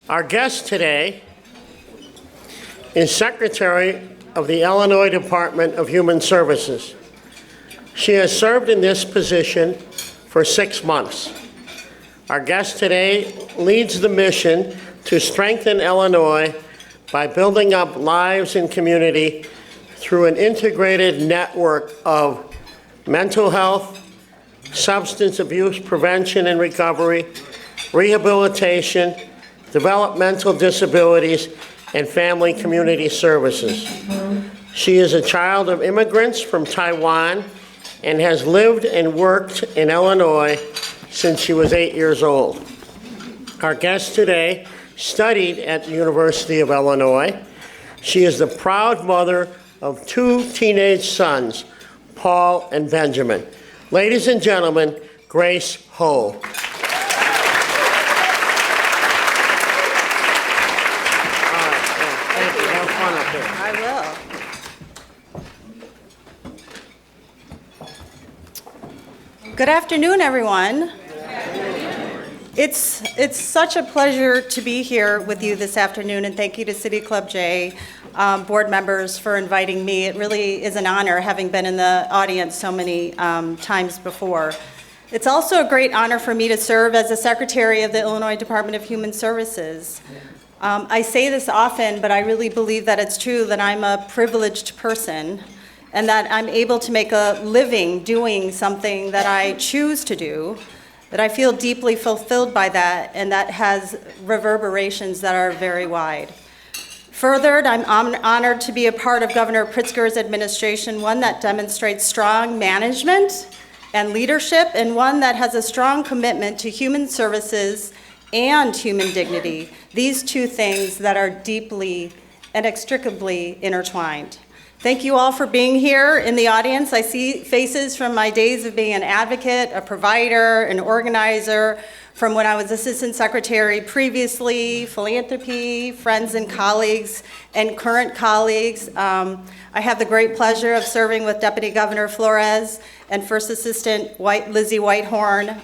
Our guest today is Secretary of the Illinois Department of Human Services. She has served in this position for 6 months. Our guest today leads the mission to strengthen Illinois by building up lives and community through an integrated network of mental health, substance abuse prevention and recovery, rehabilitation, developmental disabilities, and family community services. She is a child of immigrants from Taiwan and has lived and worked in Illinois since she was 8 years old. Our guest today studied at the University of Illinois. She is the proud mother of 2 teenage sons, Paul and Benjamin. Ladies and gentlemen, Grace Ho. Good afternoon, everyone. It's such a pleasure to be here with you this afternoon, and thank you to City Club J board members for inviting me. It really is an honor, having been in the audience so many times before. It's also a great honor for me to serve as the Secretary of the Illinois Department of Human Services. I say this often, but I really believe that it's true that I'm a privileged person and that I'm able to make a living doing something that I choose to do, that I feel deeply fulfilled by that, and that has reverberations that are very wide. Further, I'm honored to be a part of Governor Pritzker's administration, one that demonstrates strong management and leadership, and one that has a strong commitment to human services and human dignity, these 2 things that are deeply and inextricably intertwined. Thank you all for being here in the audience. I see faces from my days of being an advocate, a provider, an organizer, from when I was Assistant Secretary previously, philanthropy, friends and colleagues, and current colleagues. I have the great pleasure of serving with Deputy Governor Flores and First Assistant Lizzie Whitehorn.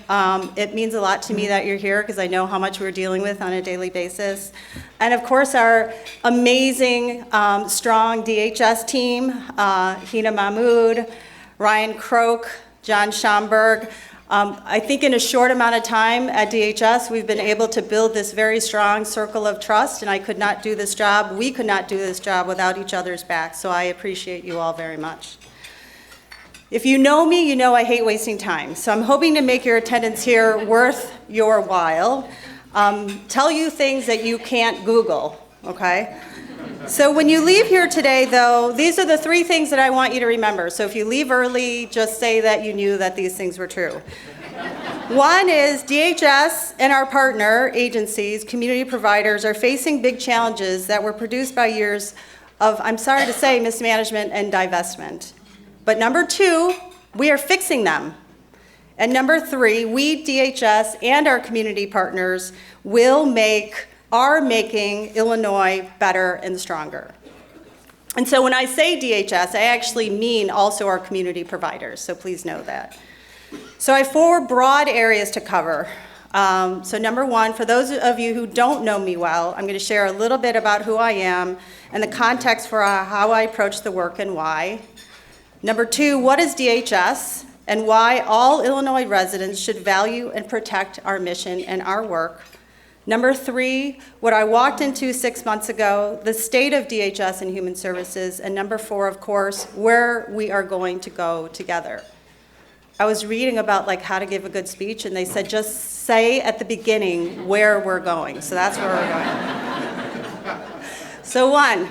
It means a lot to me that you're here because I know how much we're dealing with on a daily basis. And of course, our amazing, strong DHS team, Hina Mahmood, Ryan Croak, John Schomburg. I think in a short amount of time at DHS, we've been able to build this very strong circle of trust, and we could not do this job without each other's backs, so I appreciate you all very much. If you know me, you know I hate wasting time, so I'm hoping to make your attendance here worth your while. Tell you things that you can't Google, okay? So when you leave here today, though, these are the 3 things that I want you to remember. So if you leave early, just say that you knew that these things were true. 1 is DHS and our partner agencies, community providers, are facing big challenges that were produced by years of, I'm sorry to say, mismanagement and divestment. But number 2, we are fixing them. And number 3, we, DHS, and our community partners are making Illinois better and stronger. And so when I say DHS, I actually mean also our community providers, so please know that. So I have 4 broad areas to cover. So number 1, for those of you who don't know me well, I'm going to share a little bit about who I am and the context for how I approach the work and why. Number 2, what is DHS and why all Illinois residents should value and protect our mission and our work. Number 3, what I walked into 6 months ago, the state of DHS and Human Services. And number 4, of course, where we are going to go together. I was reading about how to give a good speech, and they said just say at the beginning where we're going. So that's where we're going. So 1,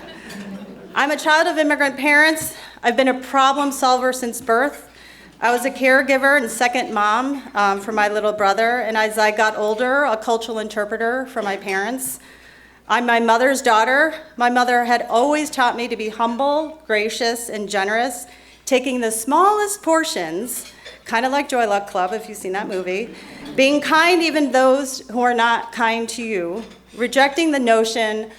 I'm a child of immigrant parents. I've been a problem solver since birth. I was a caregiver and second mom for my little brother, and as I got older, a cultural interpreter for my parents. I'm my mother's daughter. My mother had always taught me to be humble, gracious, and generous, taking the smallest portions, kind of like Joy Luck Club, if you've seen that movie, being kind even those who are not kind to you, rejecting the notion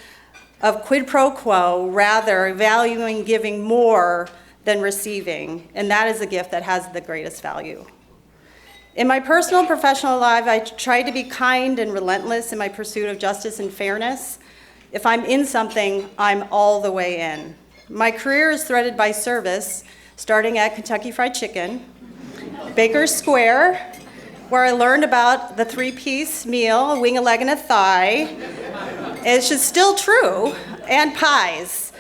of quid pro quo, rather valuing giving more than receiving, and that is a gift that has the greatest value. In my personal and professional life, I try to be kind and relentless in my pursuit of justice and fairness. If I'm in something, I'm all the way in. My career is threaded by service, starting at Kentucky Fried Chicken, Baker's Square, where I learned about the three-piece meal, a wing, a leg, and a thigh. It's just still true, and pies.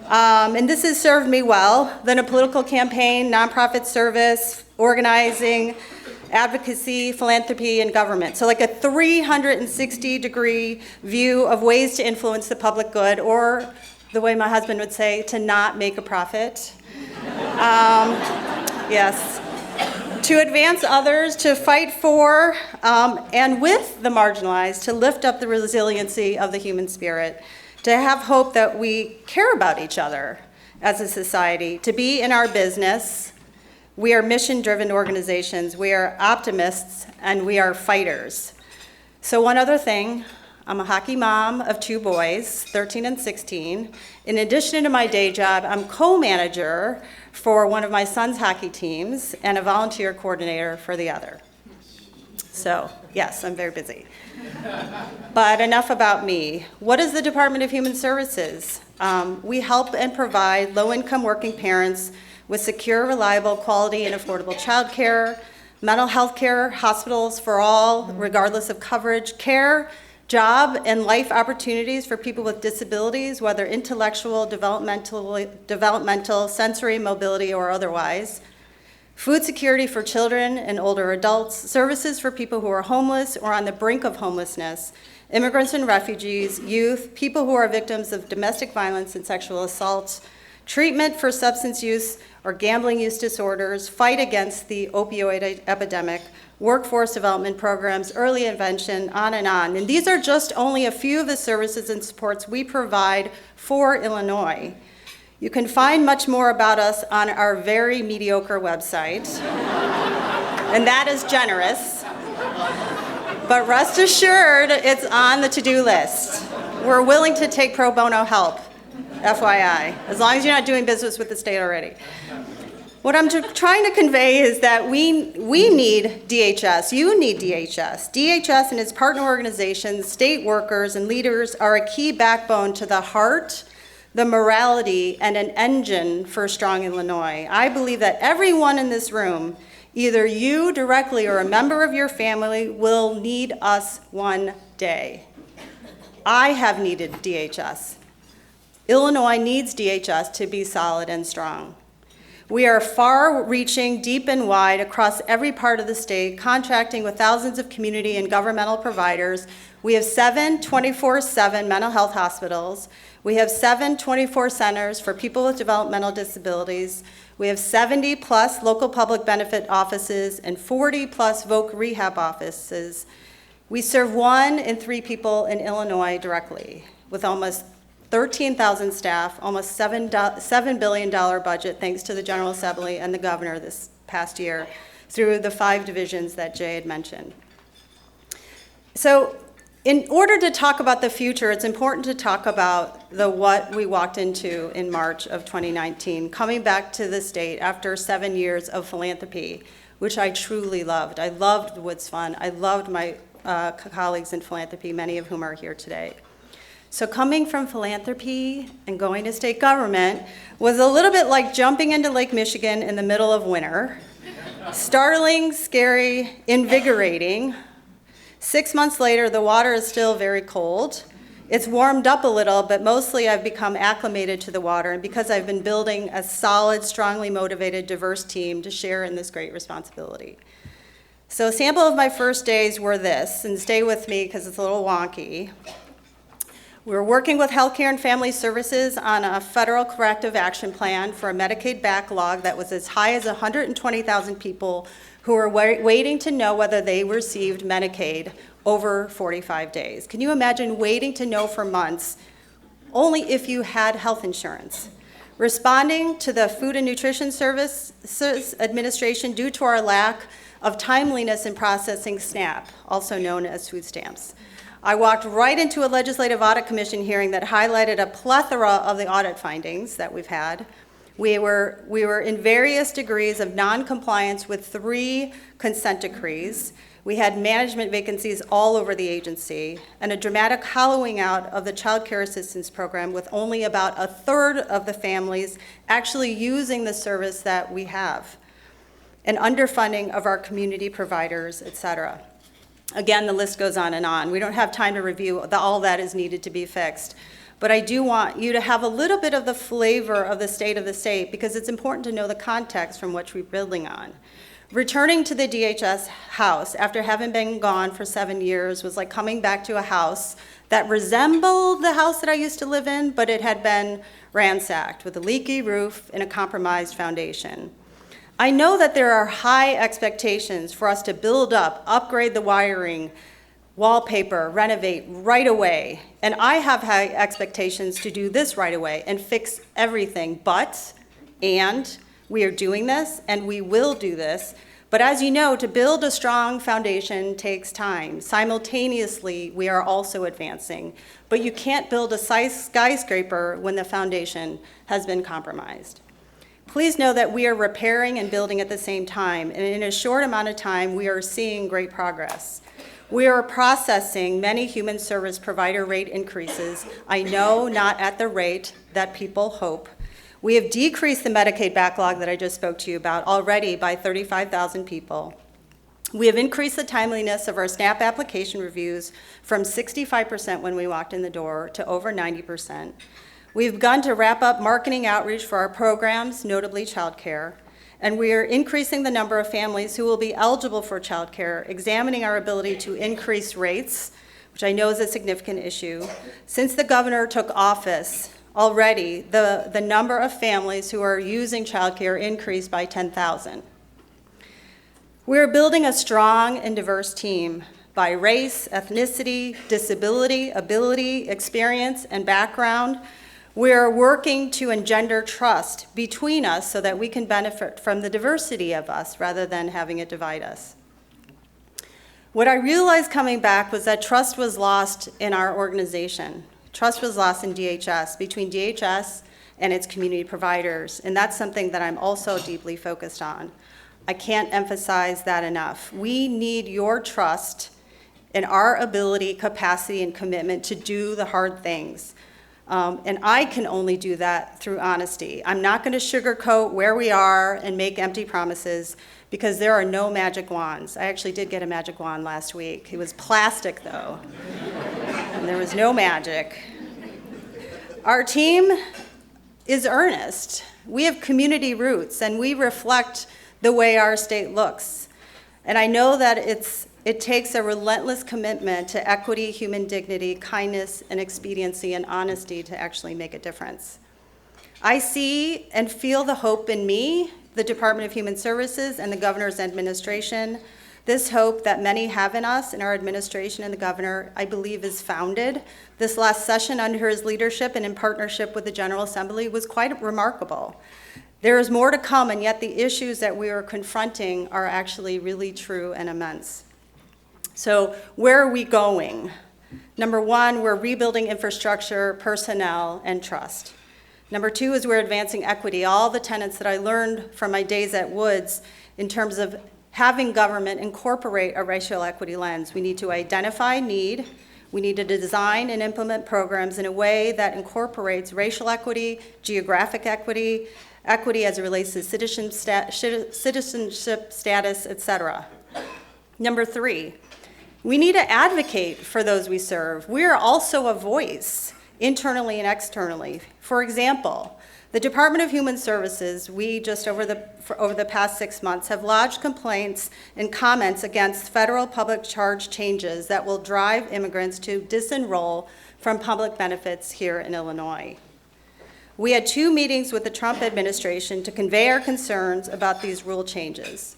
And this has served me well. Then a political campaign, nonprofit service, organizing, advocacy, philanthropy, and government. So like a 360-degree view of ways to influence the public good, or the way my husband would say, to not make a profit. Yes. To advance others, to fight for and with the marginalized, to lift up the resiliency of the human spirit, to have hope that we care about each other as a society, to be in our business. We are mission-driven organizations, we are optimists, and we are fighters. So one other thing, I'm a hockey mom of two boys, 13 and 16. In addition to my day job, I'm co-manager for one of my son's hockey teams and a volunteer coordinator for the other. So, yes, I'm very busy. But enough about me. What is the Department of Human Services? We help and provide low-income working parents with secure, reliable, quality, and affordable child care, mental health care, hospitals for all, regardless of coverage, care, job, and life opportunities for people with disabilities, whether intellectual, developmental, sensory, mobility, or otherwise, food security for children and older adults, services for people who are homeless or on the brink of homelessness, immigrants and refugees, youth, people who are victims of domestic violence and sexual assault, treatment for substance use or gambling use disorders, fight against the opioid epidemic, workforce development programs, early intervention, on and on. And these are just only a few of the services and supports we provide for Illinois. You can find much more about us on our very mediocre website, and that is generous. But rest assured, it's on the to-do list. We're willing to take pro bono help, FYI, as long as you're not doing business with the state already. What I'm trying to convey is that we need DHS, you need DHS. DHS and its partner organizations, state workers, and leaders are a key backbone to the heart, the morality, and an engine for a strong Illinois. I believe that everyone in this room, either you directly or a member of your family, will need us one day. I have needed DHS. Illinois needs DHS to be solid and strong. We are far-reaching, deep and wide across every part of the state, contracting with thousands of community and governmental providers. We have 7 24/7 mental health hospitals. We have 7 24 centers for people with developmental disabilities. We have 70+ local public benefit offices and 40+ VOC rehab offices. We serve 1 in 3 people in Illinois directly, with almost 13,000 staff, almost $7 billion budget, thanks to the General Assembly and the governor this past year, through the 5 divisions that Jay had mentioned. So in order to talk about the future, it's important to talk about what we walked into in March of 2019, coming back to the state after 7 years of philanthropy, which I truly loved. I loved the Woods Fund. I loved my colleagues in philanthropy, many of whom are here today. So coming from philanthropy and going to state government was a little bit like jumping into Lake Michigan in the middle of winter. Startling, scary, invigorating. 6 months later, the water is still very cold. It's warmed up a little, but mostly I've become acclimated to the water, and because I've been building a solid, strongly motivated, diverse team to share in this great responsibility. So a sample of my first days were this, and stay with me because it's a little wonky. We're working with Healthcare and Family Services on a federal corrective action plan for a Medicaid backlog that was as high as 120,000 people who were waiting to know whether they received Medicaid over 45 days. Can you imagine waiting to know for months only if you had health insurance? Responding to the Food and Nutrition Services Administration due to our lack of timeliness in processing SNAP, also known as food stamps. I walked right into a Legislative Audit Commission hearing that highlighted a plethora of the audit findings that we've had. We were in various degrees of non-compliance with 3 consent decrees. We had management vacancies all over the agency, and a dramatic hollowing out of the Child Care Assistance Program, with only about a third of the families actually using the service that we have, and underfunding of our community providers, et cetera. Again, the list goes on and on. We don't have time to review all that is needed to be fixed. But I do want you to have a little bit of the flavor of the state, because it's important to know the context from which we're building on. Returning to the DHS house after having been gone for 7 years was like coming back to a house that resembled the house that I used to live in, but it had been ransacked with a leaky roof and a compromised foundation. I know that there are high expectations for us to build up, upgrade the wiring, wallpaper, renovate right away. And I have high expectations to do this right away and fix everything, and we are doing this, and we will do this. But as you know, to build a strong foundation takes time. Simultaneously, we are also advancing. But you can't build a skyscraper when the foundation has been compromised. Please know that we are repairing and building at the same time, and in a short amount of time, we are seeing great progress. We are processing many human service provider rate increases. I know not at the rate that people hope. We have decreased the Medicaid backlog that I just spoke to you about already by 35,000 people. We have increased the timeliness of our SNAP application reviews from 65% when we walked in the door to over 90%. We've begun to wrap up marketing outreach for our programs, notably child care, and we are increasing the number of families who will be eligible for child care, examining our ability to increase rates, which I know is a significant issue. Since the governor took office, already the number of families who are using child care increased by 10,000. We're building a strong and diverse team by race, ethnicity, disability, ability, experience, and background. We're working to engender trust between us so that we can benefit from the diversity of us rather than having it divide us. What I realized coming back was that trust was lost in our organization. Trust was lost in DHS, between DHS and its community providers, and that's something that I'm also deeply focused on. I can't emphasize that enough. We need your trust in our ability, capacity, and commitment to do the hard things. And I can only do that through honesty. I'm not going to sugarcoat where we are and make empty promises, because there are no magic wands. I actually did get a magic wand last week. It was plastic, though. And there was no magic. Our team is earnest. We have community roots, and we reflect the way our state looks. And I know that it takes a relentless commitment to equity, human dignity, kindness, and expediency and honesty to actually make a difference. I see and feel the hope in me, the Department of Human Services, and the governor's administration. This hope that many have in us, in our administration and the governor, I believe is founded. This last session under his leadership and in partnership with the General Assembly was quite remarkable. There is more to come, and yet the issues that we are confronting are actually really true and immense. So where are we going? Number one, we're rebuilding infrastructure, personnel, and trust. Number two is we're advancing equity, all the tenets that I learned from my days at Woods in terms of having government incorporate a racial equity lens. We need to identify need. We need to design and implement programs in a way that incorporates racial equity, geographic equity, equity as it relates to citizenship status, et cetera. Number three, we need to advocate for those we serve. We are also a voice, internally and externally. For example, the Department of Human Services, we just over the past 6 months have lodged complaints and comments against federal public charge changes that will drive immigrants to disenroll from public benefits here in Illinois. We had 2 meetings with the Trump administration to convey our concerns about these rule changes.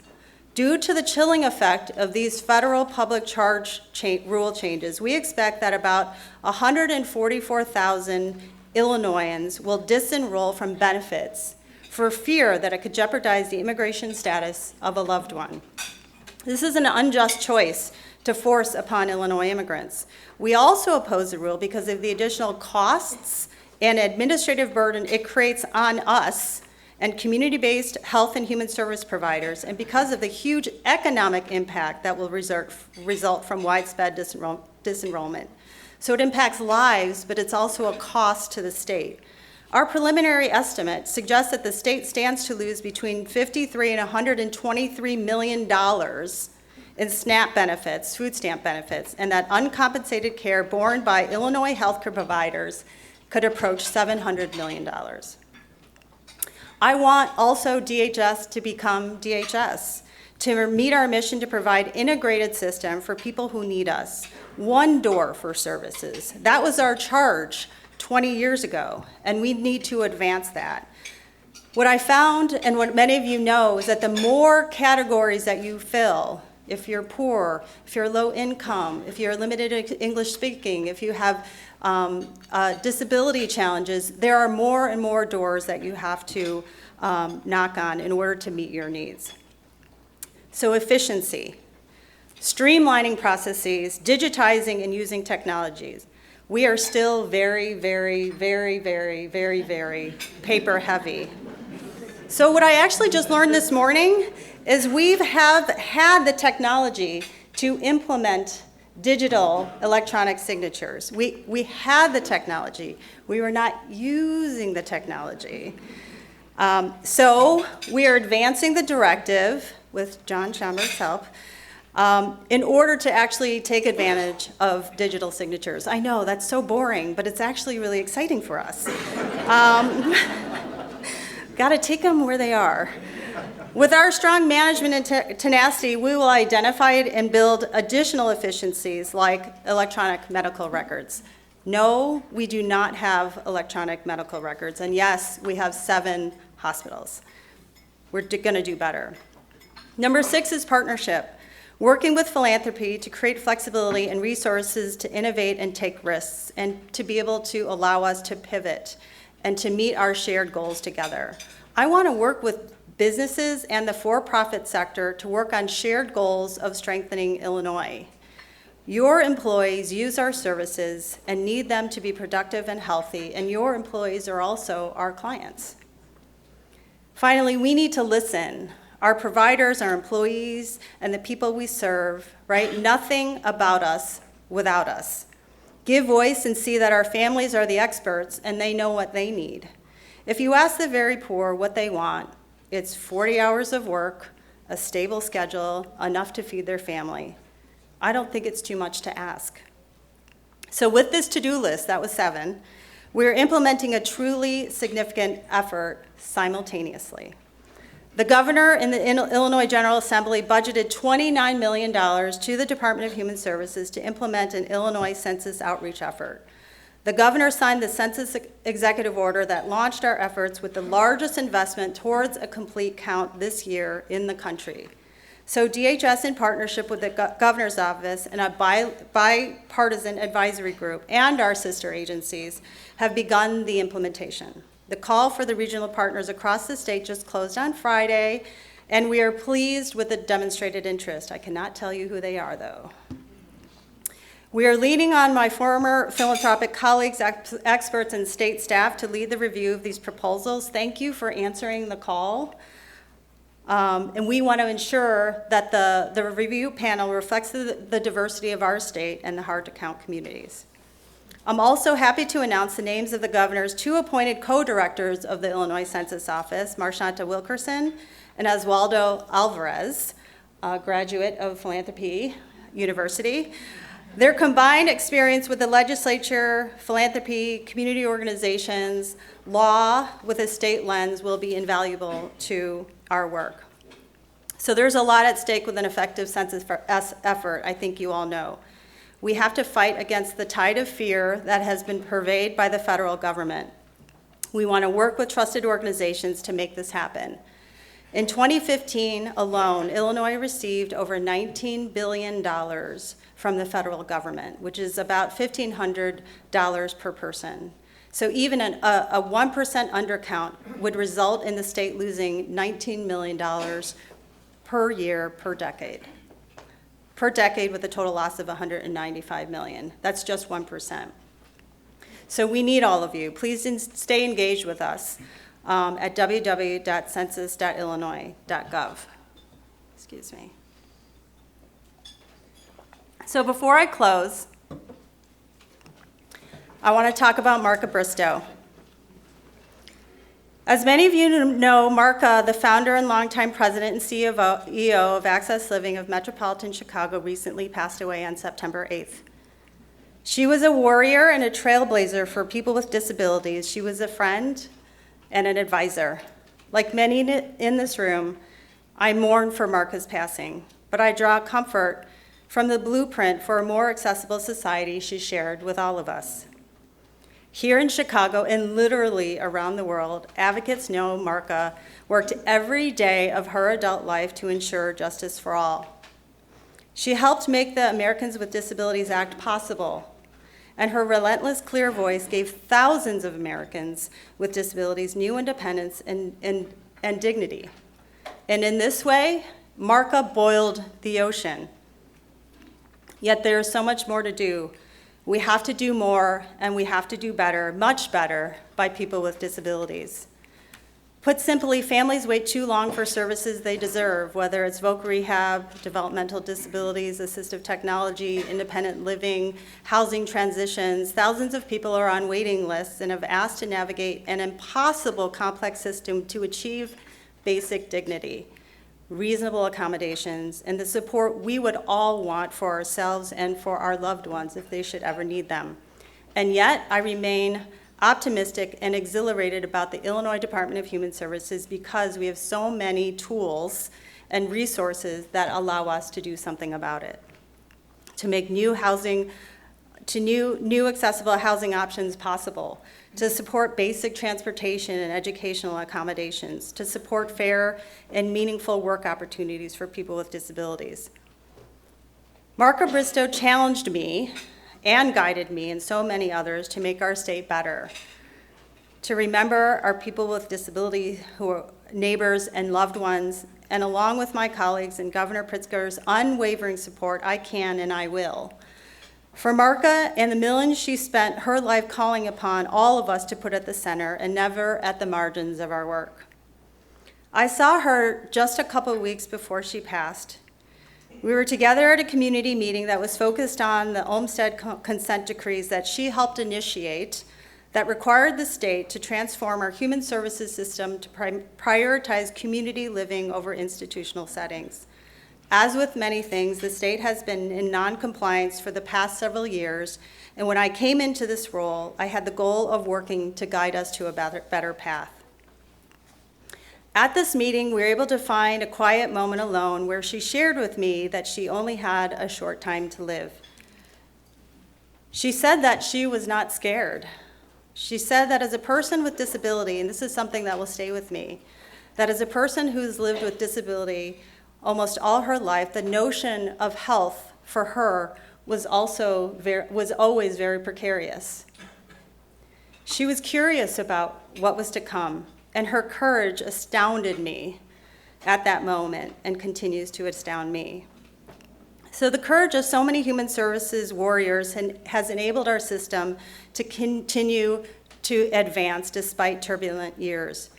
Due to the chilling effect of these federal public charge rule changes, we expect that about 144,000 Illinoisans will disenroll from benefits for fear that it could jeopardize the immigration status of a loved one. This is an unjust choice to force upon Illinois immigrants. We also oppose the rule because of the additional costs and administrative burden it creates on us and community-based health and human service providers, and because of the huge economic impact that will result from widespread disenrollment. So it impacts lives, but it's also a cost to the state. Our preliminary estimate suggests that the state stands to lose between $53 and $123 million in SNAP benefits, food stamp benefits, and that uncompensated care borne by Illinois healthcare providers could approach $700 million. I want also DHS to become DHS, to meet our mission to provide integrated system for people who need us. One door for services. That was our charge 20 years ago, and we need to advance that. What I found, and what many of you know, is that the more categories that you fill, if you're poor, if you're low income, if you're limited English speaking, if you have disability challenges, there are more and more doors that you have to knock on in order to meet your needs. So efficiency, streamlining processes, digitizing and using technologies. We are still very, very, very, very, very, very paper heavy. So what I actually just learned this morning is we have had the technology to implement digital electronic signatures. We had the technology. We were not using the technology. So we are advancing the directive with John Schaumburg's help in order to actually take advantage of digital signatures. I know, that's so boring, but it's actually really exciting for us. Got to take them where they are. With our strong management and tenacity, we will identify and build additional efficiencies like electronic medical records. No, we do not have electronic medical records, and yes, we have 7 hospitals. We're going to do better. Number 6 is partnership. Working with philanthropy to create flexibility and resources to innovate and take risks, and to be able to allow us to pivot and to meet our shared goals together. I want to work with businesses and the for-profit sector to work on shared goals of strengthening Illinois. Your employees use our services and need them to be productive and healthy, and your employees are also our clients. Finally, we need to listen. Our providers, our employees, and the people we serve, right? Nothing about us without us. Give voice and see that our families are the experts and they know what they need. If you ask the very poor what they want, it's 40 hours of work, a stable schedule, enough to feed their family. I don't think it's too much to ask. So with this to-do list, that was 7, we're implementing a truly significant effort simultaneously. The governor and the Illinois General Assembly budgeted $29 million to the Department of Human Services to implement an Illinois Census outreach effort. The governor signed the Census executive order that launched our efforts with the largest investment towards a complete count this year in the country. So DHS, in partnership with the governor's office and a bipartisan advisory group and our sister agencies, have begun the implementation. The call for the regional partners across the state just closed on Friday, and we are pleased with the demonstrated interest. I cannot tell you who they are, though. We are leaning on my former philanthropic colleagues, experts, and state staff to lead the review of these proposals. Thank you for answering the call. And we want to ensure that the review panel reflects the diversity of our state and the hard-to-count communities. I'm also happy to announce the names of the governor's 2 appointed co-directors of the Illinois Census Office, Marshanta Wilkerson and Oswaldo Alvarez, a graduate of Philanthropy University. Their combined experience with the legislature, philanthropy, community organizations, law with a state lens will be invaluable to our work. So there's a lot at stake with an effective census effort, I think you all know. We have to fight against the tide of fear that has been pervaded by the federal government. We want to work with trusted organizations to make this happen. In 2015 alone, Illinois received over $19 billion from the federal government, which is about $1,500 per person. So even a 1% undercount would result in the state losing $19 million per year per decade. Per decade with a total loss of $195 million. That's just 1%. So we need all of you. Please stay engaged with us. at www.census.illinois.gov. Excuse me. So before I close, I want to talk about Marka Bristow. As many of you know, Marka, the founder and longtime president and CEO of Access Living of Metropolitan Chicago, recently passed away on September 8th. She was a warrior and a trailblazer for people with disabilities. She was a friend and an advisor. Like many in this room, I mourn for Marka's passing, but I draw comfort from the blueprint for a more accessible society she shared with all of us. Here in Chicago and literally around the world, advocates know Marka worked every day of her adult life to ensure justice for all. She helped make the Americans with Disabilities Act possible, and her relentless, clear voice gave thousands of Americans with disabilities new independence and dignity. And in this way, Marka boiled the ocean. Yet there is so much more to do. We have to do more, and we have to do better, much better, by people with disabilities. Put simply, families wait too long for services they deserve, whether it's voc rehab, developmental disabilities, assistive technology, independent living, housing transitions. Thousands of people are on waiting lists and have asked to navigate an impossible complex system to achieve basic dignity, reasonable accommodations, and the support we would all want for ourselves and for our loved ones if they should ever need them. And yet, I remain optimistic and exhilarated about the Illinois Department of Human Services because we have so many tools and resources that allow us to do something about it, to make new accessible housing options possible, to support basic transportation and educational accommodations, to support fair and meaningful work opportunities for people with disabilities. Marka Bristow challenged me and guided me and so many others to make our state better, to remember our people with disability who are neighbors and loved ones, and along with my colleagues and Governor Pritzker's unwavering support, I can and I will. For Marka and the millions she spent her life calling upon all of us to put at the center and never at the margins of our work. I saw her just a couple weeks before she passed. We were together at a community meeting that was focused on the Olmstead consent decrees that she helped initiate that required the state to transform our human services system to prioritize community living over institutional settings. As with many things, the state has been in non-compliance for the past several years, and when I came into this role, I had the goal of working to guide us to a better path. At this meeting, we were able to find a quiet moment alone where she shared with me that she only had a short time to live. She said that she was not scared. She said that as a person with disability, and this is something that will stay with me, that as a person who's lived with disability almost all her life, the notion of health for her was always very precarious. She was curious about what was to come, and her courage astounded me at that moment and continues to astound me. So the courage of so many human services warriors has enabled our system to continue to advance despite turbulent years.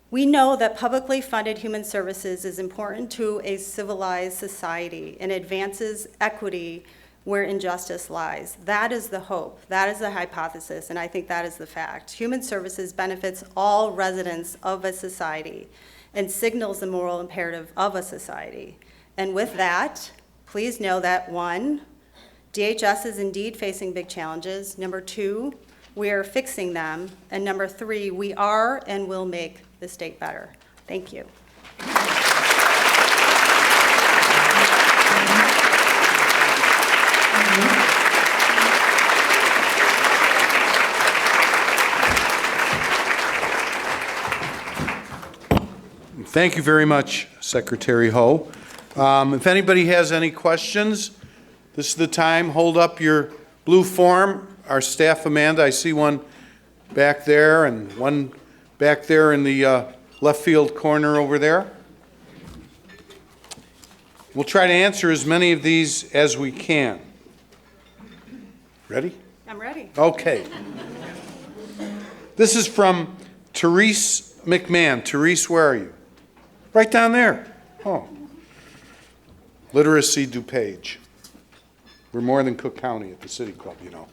We know that publicly funded human services is important to a civilized society and advances equity where injustice lies. That is the hope, that is the hypothesis, and I think that is the fact. Human services benefits all residents of a society and signals the moral imperative of a society. And with that, please know that 1, DHS is indeed facing big challenges. Number 2, we are fixing them. And number 3, we are and will make the state better. Thank you. Thank you very much, Secretary Ho. If anybody has any questions, this is the time. Hold up your blue form. Our staff, Amanda, I see one back there and one back there in the left field corner over there. We'll try to answer as many of these as we can. Ready? I'm ready. Okay. This is from Therese McMahon. Therese, where are you? Right down there. Oh. Literacy Dupage. We're more than Cook County at the City Club, you know.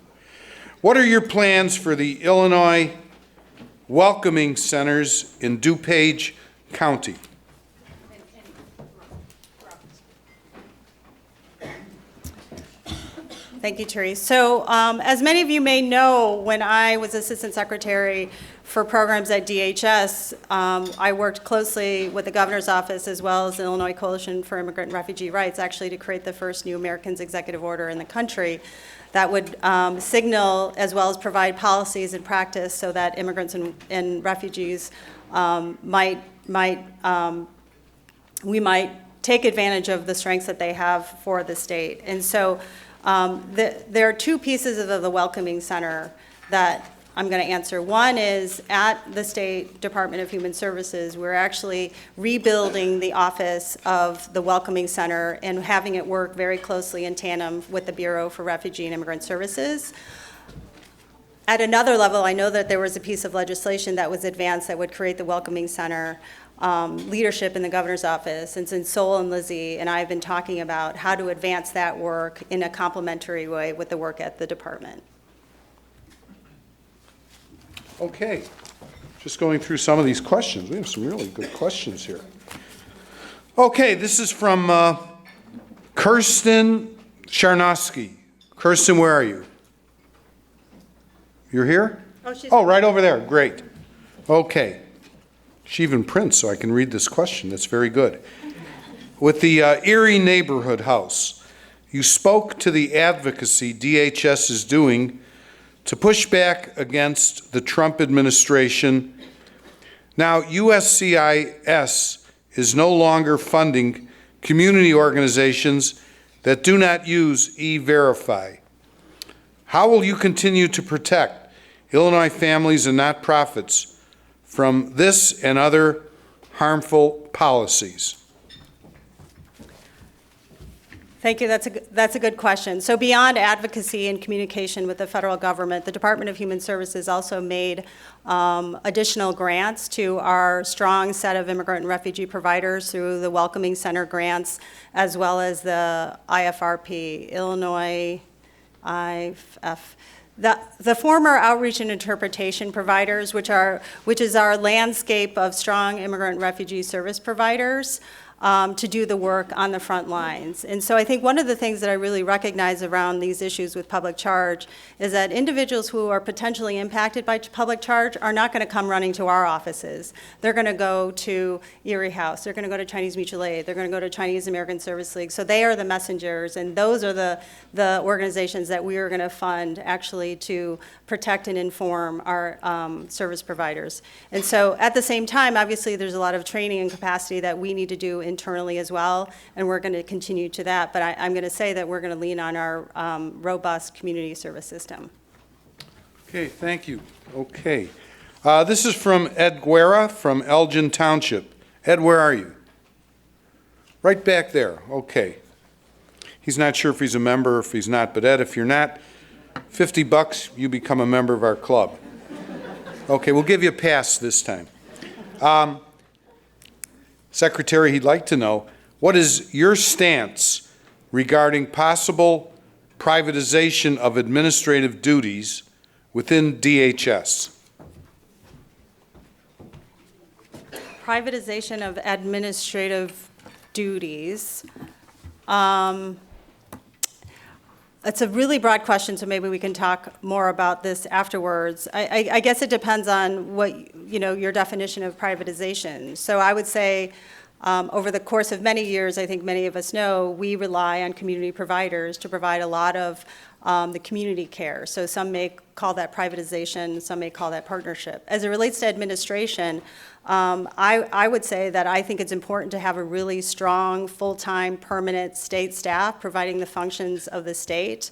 What are your plans for the Illinois welcoming centers in Dupage County? Thank you, Therese. So as many of you may know, when I was Assistant Secretary for programs at DHS, I worked closely with the Governor's Office as well as the Illinois Coalition for Immigrant and Refugee Rights, actually to create the first New Americans executive order in the country that would signal as well as provide policies and practice so that immigrants and refugees we might take advantage of the strengths that they have for the state. And so there are two pieces of the Welcoming Center that I'm going to answer. One is at the State Department of Human Services, we're actually rebuilding the office of the Welcoming Center and having it work very closely in tandem with the Bureau for Refugee and Immigrant Services. At another level, I know that there was a piece of legislation that was advanced that would create the Welcoming Center leadership in the Governor's Office. And since Sol and Lizzie and I have been talking about how to advance that work in a complementary way with the work at the department. Okay, just going through some of these questions. We have some really good questions here. Okay, this is from Kirsten Charnosky. Kirsten, where are you? You're here? Oh, right over there. Great. Okay. She even prints so I can read this question. That's very good. With the Erie Neighborhood House, you spoke to the advocacy DHS is doing to push back against the Trump administration. Now, USCIS is no longer funding community organizations that do not use E-Verify. How will you continue to protect Illinois families and nonprofits from this and other harmful policies? Thank you. That's a good question. So beyond advocacy and communication with the federal government, the Department of Human Services also made additional grants to our strong set of immigrant and refugee providers through the Welcoming Center grants, as well as the IFRP, Illinois IF. The former outreach and interpretation providers, which is our landscape of strong immigrant and refugee service providers, to do the work on the front lines. And so I think one of the things that I really recognize around these issues with public charge is that individuals who are potentially impacted by public charge are not going to come running to our offices. They're going to go to Erie House. They're going to go to Chinese Mutual Aid. They're going to go to Chinese American Service League. So they are the messengers, and those are the organizations that we are going to fund actually to protect and inform our service providers. And so at the same time, obviously, there's a lot of training and capacity that we need to do internally as well, and we're going to continue to that. But I'm going to say that we're going to lean on our robust community service system. Okay, thank you. Okay. This is from Ed Guerra from Elgin Township. Ed, where are you? Right back there. Okay. He's not sure if he's a member or if he's not, but Ed, if you're not, $50, you become a member of our club. Okay, we'll give you a pass this time. Secretary, he'd like to know, what is your stance regarding possible privatization of administrative duties within DHS? Privatization of administrative duties. It's a really broad question, so maybe we can talk more about this afterwards. I guess it depends on what, your definition of privatization. So I would say over the course of many years, I think many of us know, we rely on community providers to provide a lot of the community care. So some may call that privatization, some may call that partnership. As it relates to administration, I would say that I think it's important to have a really strong, full-time, permanent state staff providing the functions of the state.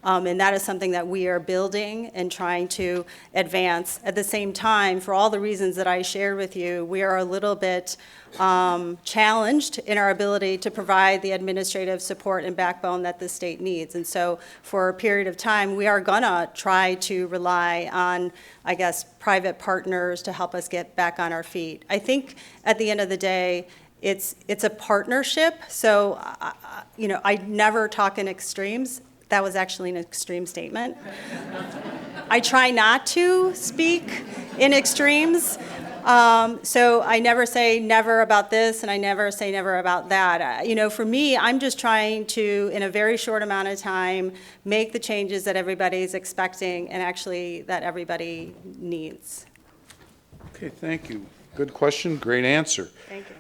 And that is something that we are building and trying to advance. At the same time, for all the reasons that I shared with you, we are a little bit challenged in our ability to provide the administrative support and backbone that the state needs. And so for a period of time, we are gonna try to rely on, I guess, private partners to help us get back on our feet. I think at the end of the day, it's a partnership. So, I never talk in extremes. That was actually an extreme statement. I try not to speak in extremes. So I never say never about this, and I never say never about that. For me, I'm just trying to, in a very short amount of time, make the changes that everybody's expecting and actually that everybody needs. Okay, thank you. Good question, great answer. Thank you.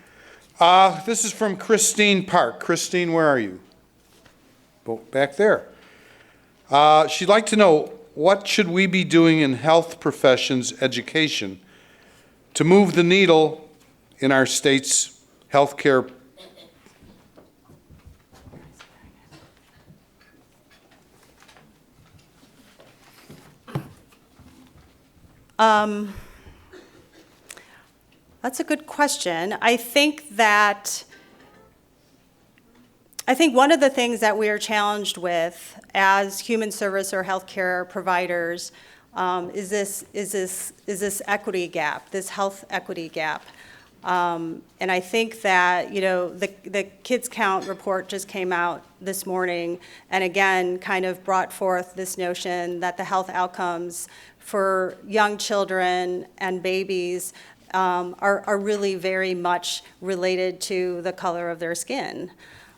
This is from Christine Park. Christine, where are you? Back there. She'd like to know, what should we be doing in health professions education to move the needle in our state's healthcare? That's a good question. I think one of the things that we are challenged with as human service or healthcare providers is this equity gap, this health equity gap. And I think that, the Kids Count report just came out this morning and again kind of brought forth this notion that the health outcomes for young children and babies are really very much related to the color of their skin.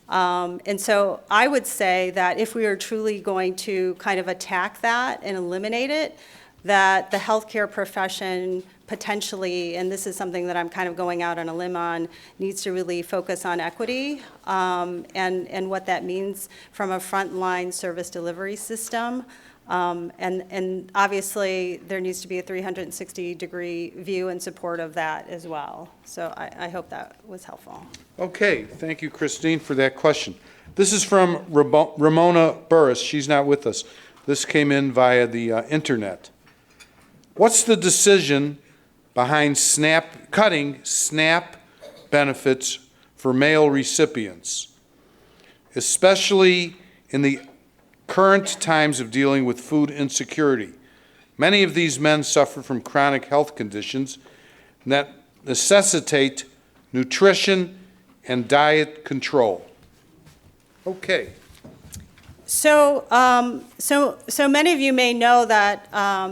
And so I would say that if we are truly going to kind of attack that and eliminate it, that the healthcare profession potentially, and this is something that I'm kind of going out on a limb on, needs to really focus on equity and what that means from a frontline service delivery system. And obviously, there needs to be a 360-degree view in support of that as well. So I hope that was helpful. Okay, thank you, Christine, for that question. This is from Ramona Burris. She's not with us. This came in via the internet. What's the decision behind cutting SNAP benefits for male recipients, especially in the current times of dealing with food insecurity? Many of these men suffer from chronic health conditions that necessitate nutrition and diet control. Okay. So many of you may know that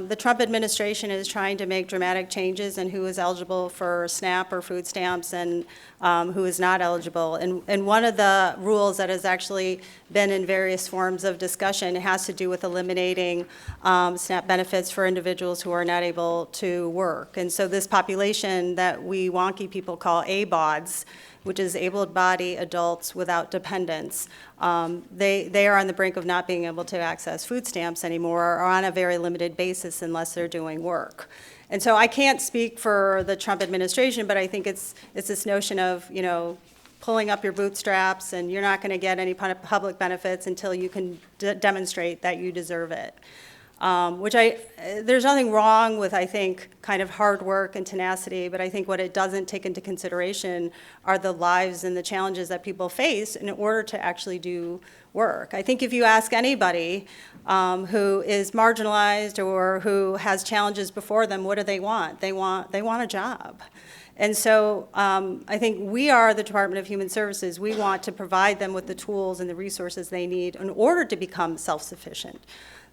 the Trump administration is trying to make dramatic changes in who is eligible for SNAP or food stamps and who is not eligible. And one of the rules that has actually been in various forms of discussion has to do with eliminating SNAP benefits for individuals who are not able to work. And so this population that we wonky people call ABODs, which is able-bodied adults without dependents, they are on the brink of not being able to access food stamps anymore or on a very limited basis unless they're doing work. And so I can't speak for the Trump administration, but I think it's this notion of, pulling up your bootstraps and you're not going to get any public benefits until you can demonstrate that you deserve it. There's nothing wrong with, I think, kind of hard work and tenacity, but I think what it doesn't take into consideration are the lives and the challenges that people face in order to actually do work. I think if you ask anybody who is marginalized or who has challenges before them, what do they want? They want a job. And so I think we are the Department of Human Services. We want to provide them with the tools and the resources they need in order to become self-sufficient.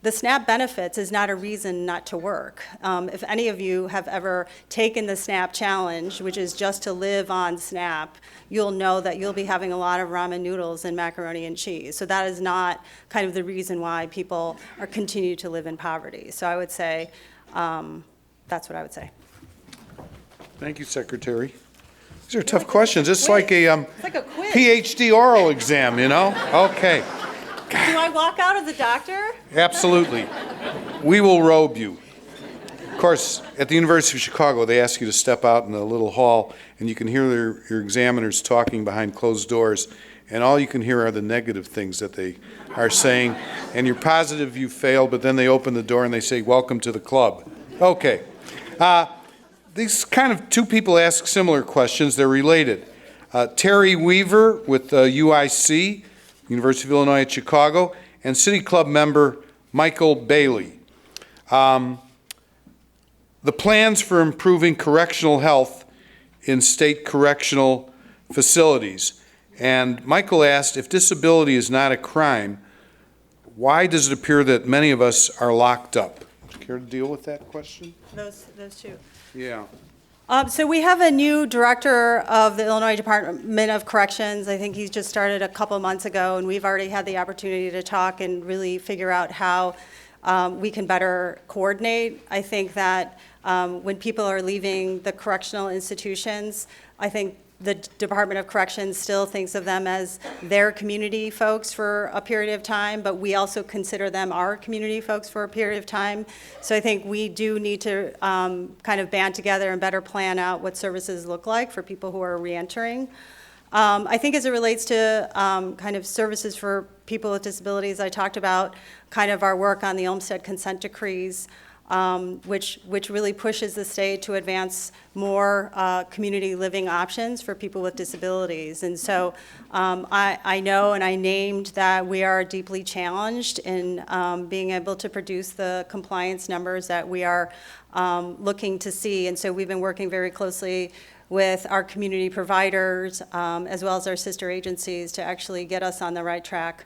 The SNAP benefits is not a reason not to work. If any of you have ever taken the SNAP challenge, which is just to live on SNAP, you'll know that you'll be having a lot of ramen noodles and macaroni and cheese. So that is not kind of the reason why people continue to live in poverty. So I would say, that's what I would say. Thank you, Secretary. These are tough questions. It's like a quiz. PhD oral exam, Okay. Do I walk out as a doctor? Absolutely. We will robe you. Of course, at the University of Chicago, they ask you to step out in a little hall, and you can hear your examiners talking behind closed doors, and all you can hear are the negative things that they are saying, and you're positive you failed, but then they open the door and they say, welcome to the club. Okay. These kind of two people ask similar questions. They're related. Terry Weaver with UIC, University of Illinois at Chicago, and City Club member Michael Bailey. The plans for improving correctional health in state correctional facilities. And Michael asked, if disability is not a crime, why does it appear that many of us are locked up? Would you care to deal with that question? Those two. Yeah. So we have a new director of the Illinois Department of Corrections. I think he's just started a couple months ago, and we've already had the opportunity to talk and really figure out how we can better coordinate. I think that when people are leaving the correctional institutions, I think the Department of Corrections still thinks of them as their community folks for a period of time, but we also consider them our community folks for a period of time. So I think we do need to kind of band together and better plan out what services look like for people who are reentering. I think as it relates to kind of services for people with disabilities, I talked about kind of our work on the Olmstead consent decrees, which really pushes the state to advance more community living options for people with disabilities. And so I know, and I named that we are deeply challenged in being able to produce the compliance numbers that we are looking to see. And so we've been working very closely with our community providers, as well as our sister agencies, to actually get us on the right track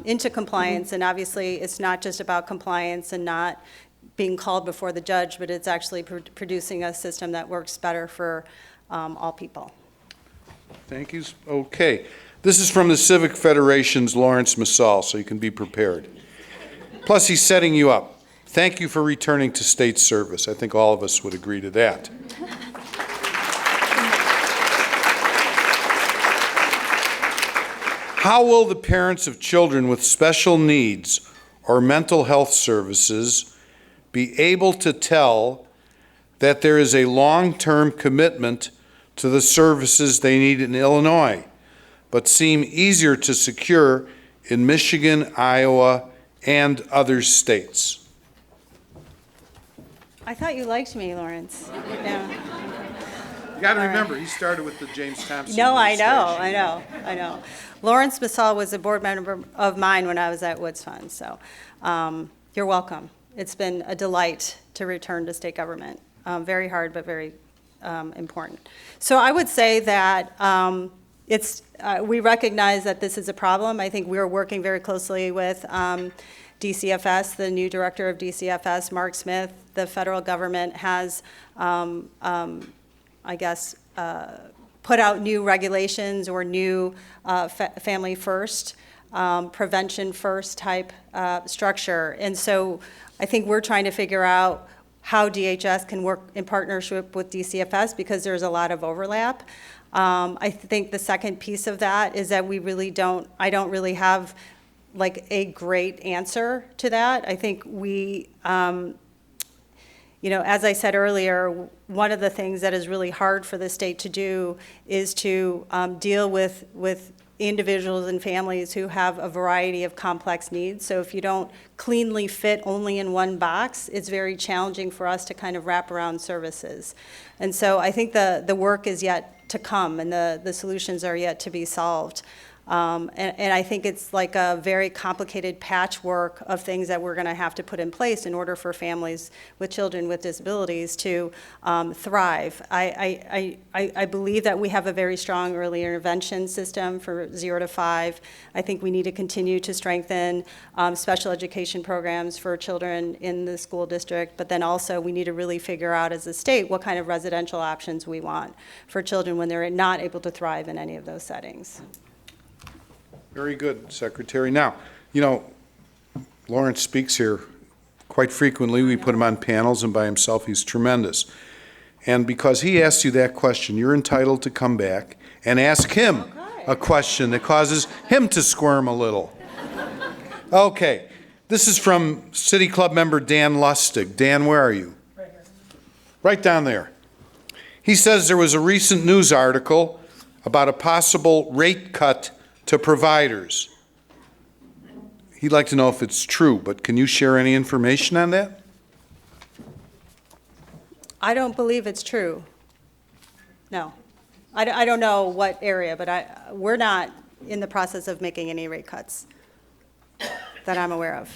into compliance. And obviously, it's not just about compliance and not being called before the judge, but it's actually producing a system that works better for all people. Thank you. Okay. This is from the Civic Federation's Lawrence Massal, so you can be prepared. Plus, he's setting you up. Thank you for returning to state service. I think all of us would agree to that. How will the parents of children with special needs or mental health services be able to tell that there is a long-term commitment to the services they need in Illinois, but seem easier to secure in Michigan, Iowa, and other states? I thought you liked me, Lawrence. Yeah. You got to remember, he started with the James Thompson. No, I know. Lawrence Massal was a board member of mine when I was at Woods Fund, so you're welcome. It's been a delight to return to state government. Very hard, but very important. So I would say that we recognize that this is a problem. I think we're working very closely with DCFS, the new director of DCFS, Mark Smith. The federal government has put out new regulations or new family first, prevention first type structure. And so I think we're trying to figure out how DHS can work in partnership with DCFS because there's a lot of overlap. I think the second piece of that is that I don't really have like a great answer to that. I think we, as I said earlier, one of the things that is really hard for the state to do is to deal with individuals and families who have a variety of complex needs. So if you don't cleanly fit only in one box, it's very challenging for us to kind of wrap around services. And so I think the work is yet to come and the solutions are yet to be solved. And I think it's like a very complicated patchwork of things that we're going to have to put in place in order for families with children with disabilities to thrive. I believe that we have a very strong early intervention system for 0 to 5. I think we need to continue to strengthen special education programs for children in the school district, but then also we need to really figure out as a state what kind of residential options we want for children when they're not able to thrive in any of those settings. Very good, Secretary. Now, Lawrence speaks here quite frequently. We put him on panels, and by himself, he's tremendous. And because he asked you that question, you're entitled to come back and ask him a question that causes him to squirm a little. Okay, this is from City Club member Dan Lustig. Dan, where are you? Right here. Right down there. He says there was a recent news article about a possible rate cut to providers. He'd like to know if it's true, but can you share any information on that? I don't believe it's true. No. I don't know what area, but we're not in the process of making any rate cuts that I'm aware of,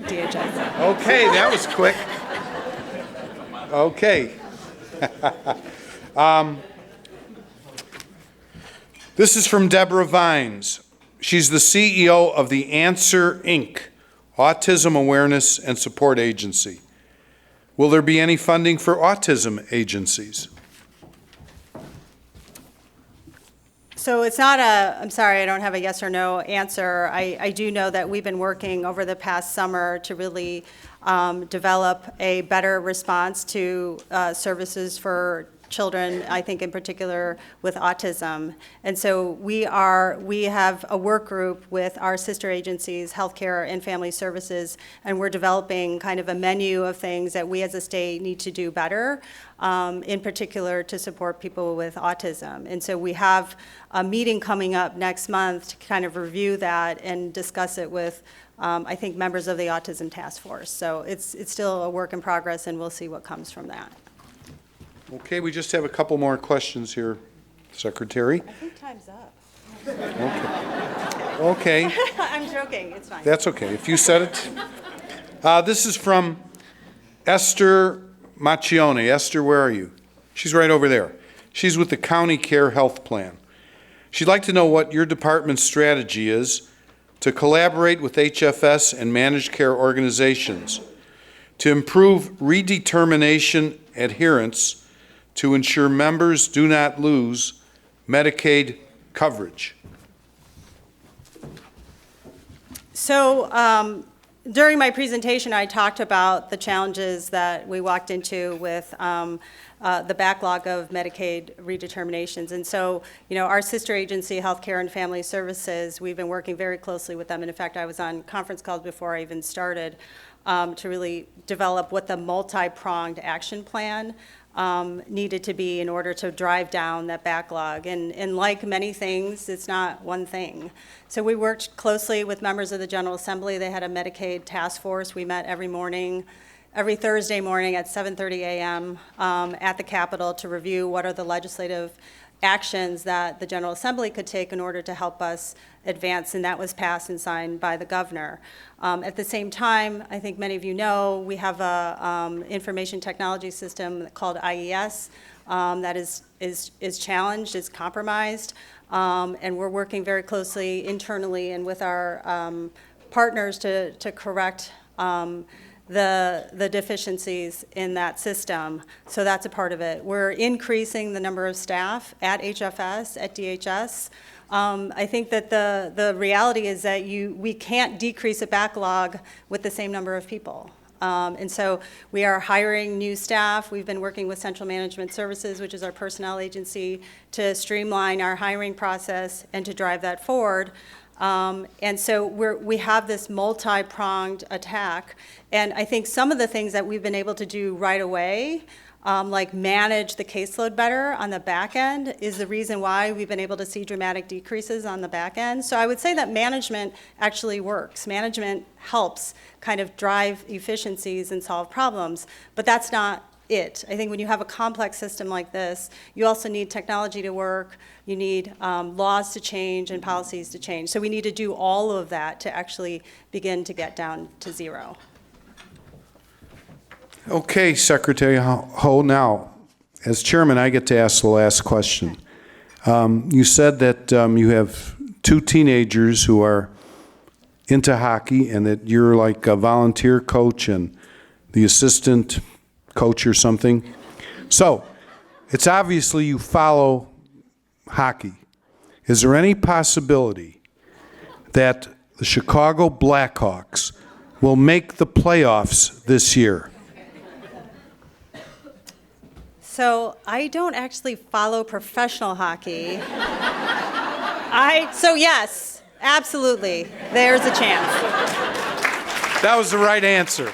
DHS. Okay, that was quick. Okay. This is from Deborah Vines. She's the CEO of the Answer, Inc., Autism Awareness and Support Agency. Will there be any funding for autism agencies? So it's not I'm sorry, I don't have a yes or no answer. I do know that we've been working over the past summer to really develop a better response to services for children, I think in particular with autism. And so we have a work group with our sister agencies, Healthcare and Family Services, and we're developing kind of a menu of things that we as a state need to do better, in particular to support people with autism. And so we have a meeting coming up next month to kind of review that and discuss it with I think members of the Autism Task Force. So it's still a work in progress, and we'll see what comes from that. Okay, we just have a couple more questions here, Secretary. I think time's up. Okay. I'm joking, it's fine. That's okay, if you said it. This is from Esther Macchione. Esther, where are you? She's right over there. She's with the County Care Health Plan. She'd like to know what your department's strategy is to collaborate with HFS and managed care organizations to improve redetermination adherence to ensure members do not lose Medicaid coverage. So during my presentation, I talked about the challenges that we walked into with the backlog of Medicaid redeterminations. And so, you know, our sister agency, Healthcare and Family Services, we've been working very closely with them. And in fact, I was on conference calls before I even started to really develop what the multi-pronged action plan needed to be in order to drive down that backlog. And like many things, it's not one thing. So we worked closely with members of the General Assembly. They had a Medicaid task force. We met every Thursday morning at 7:30 a.m. At the Capitol to review what are the legislative actions that the General Assembly could take in order to help us advance, and that was passed and signed by the governor. At the same time, I think many of you know, we have a information technology system called IES that is challenged, is compromised, and we're working very closely internally and with our partners to correct the deficiencies in that system. So that's a part of it. We're increasing the number of staff at HFS, at DHS. I think that the reality is that we can't decrease a backlog with the same number of people. And so we are hiring new staff. We've been working with Central Management Services, which is our personnel agency, to streamline our hiring process and to drive that forward. And so we have this multi-pronged attack. And I think some of the things that we've been able to do right away, like manage the caseload better on the back end, is the reason why we've been able to see dramatic decreases on the back end. So I would say that management actually works. Management helps kind of drive efficiencies and solve problems, but that's not it. I think when you have a complex system like this, you also need technology to work, you need laws to change and policies to change. So we need to do all of that to actually begin to get down to zero. Okay, Secretary Ho, now, as chairman, I get to ask the last question. You said that you have two teenagers who are into hockey and that you're like a volunteer coach and the assistant coach or something. So, it's obviously you follow hockey. Is there any possibility that the Chicago Blackhawks will make the playoffs this year? So I don't actually follow professional hockey. So yes, absolutely, there's a chance. That was the right answer.